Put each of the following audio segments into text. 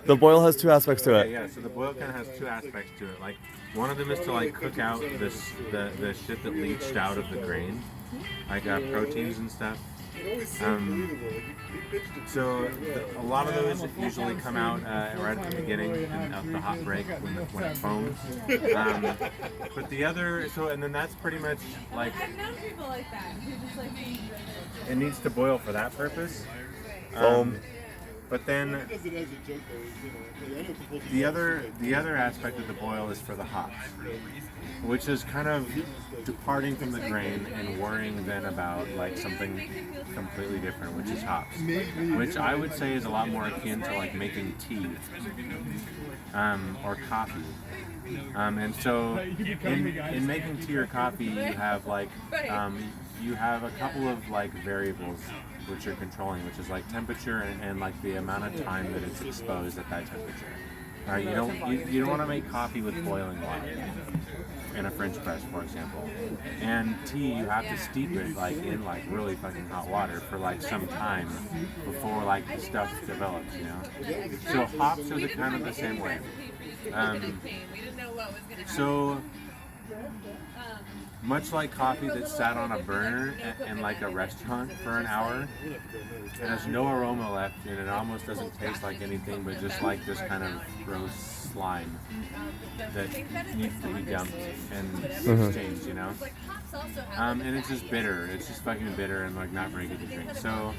The boil has two aspects to it. Yeah. So the boil kind of has two aspects to it. Like one of them is to like cook out the shit that leached out of the grain, like proteins and stuff. So a lot of those usually come out right at the beginning of the hot break when it foams. But the other, and then that's pretty much like I've known people like that who just like being it needs to boil for that purpose. Foam. But then the other aspect of the boil is for the hops, which is kind of departing from the grain and worrying then about like something completely different, which is hops, which I would say is a lot more akin to like making tea or coffee. And so in making tea or coffee, you have like you have a couple of like variables which you're controlling, which is like temperature and like the amount of time that it's exposed at that temperature. All right, you don't want to make coffee with boiling water in a French press, for example. And tea, you have to steep it like in like really fucking hot water for like some time before like the stuff develops, you know. So hops are the kind of the same way. So much like coffee that sat on a burner in like a restaurant for an hour, it has no aroma left and it almost doesn't taste like anything but just like this kind of gross slime that needs to be dumped and exchanged, you know? And it's just bitter. It's just fucking bitter and like not very good to drink. So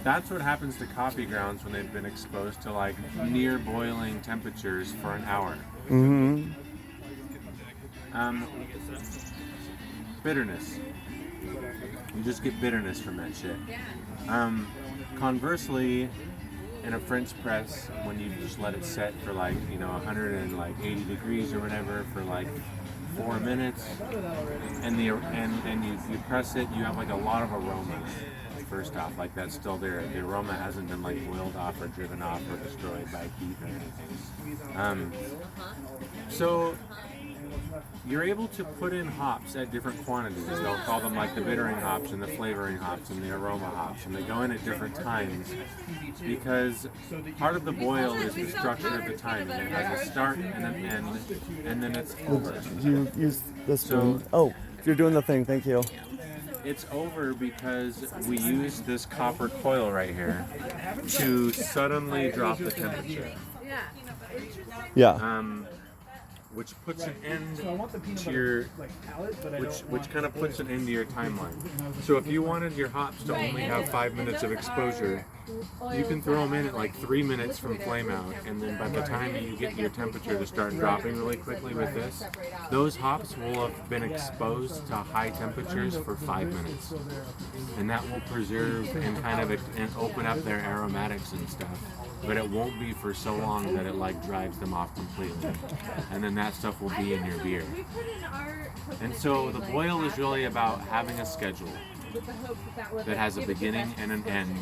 that's what happens to coffee grounds when they've been exposed to like near boiling temperatures for an hour. Bitterness. You just get bitterness from that shit. Conversely, in a French press, when you just let it set for like 180 degrees or whatever for like 4 minutes, and you press it, you have like a lot of aroma. First off, like that's still there. The aroma hasn't been like boiled off or driven off or destroyed by heat or anything. So you're able to put in hops at different quantities. They'll call them like the bittering hops and the flavoring hops and the aroma hops, and they go in at different times because part of the boil is the structure of the timing. It has a start and an end, and then it's over. You use this So- one. Oh, you're doing the thing. Thank you. It's over because we use this copper coil right here to suddenly drop the temperature. Yeah. Which puts an end to your, which kind of puts an end to your timeline. So if you wanted your hops to only have 5 minutes of exposure, you can throw them in at like 3 minutes from flame out, and then by the time you get your temperature to start dropping really quickly with this, those hops will have been exposed to high temperatures for 5 minutes, and that will preserve and kind of and open up their aromatics and stuff. But it won't be for so long that it like drives them off completely, and then that stuff will be in your beer. And so the boil is really about having a schedule that has a beginning and an end,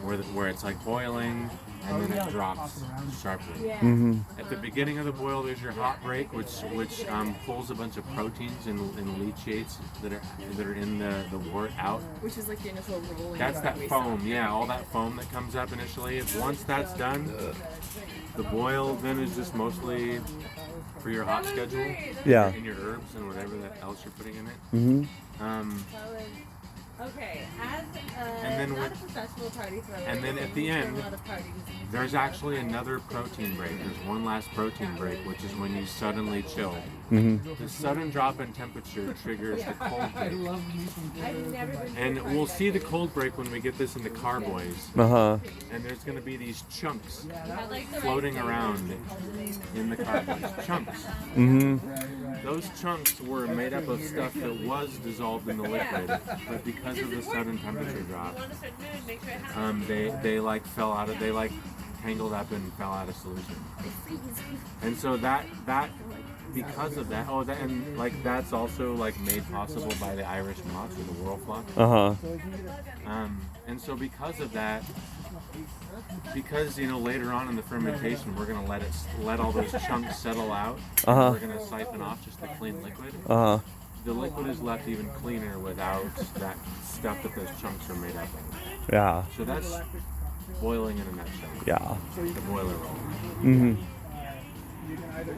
where it's like boiling and then it drops sharply. At the beginning of the boil, there's your hot break, which pulls a bunch of proteins and leachates that are in the wort out. Which is like the initial rolling. That's that foam, yeah, all that foam that comes up initially. Once that's done, the boil then is just mostly for your hot schedule. Yeah. And your herbs and whatever else you're putting in it. Okay, as And then not a professional party thrower. and then at the I end, throw a lot of parties. there's actually another protein break. There's one last protein break, which is when you suddenly chill. The sudden drop in temperature triggers the cold break. I've never been. And we'll see the cold break when we get this into Carboys. And there's going to be these chunks floating around in the Carboys. Chunks. Those chunks were made up of stuff that was dissolved in the liquid, but because of the sudden temperature drop, they like fell out of, they like tangled up and fell out of solution. And so that because of that, and like that's also like made possible by the Irish moth or the whirlflock. And so because of that, because later on in the fermentation we're gonna let all those chunks settle out. We're gonna siphon off just the clean liquid. The liquid is left even cleaner without that stuff that those chunks are made up of. Yeah. So Boiling in a nutshell. Yeah. The boiler roll. Mm-hmm.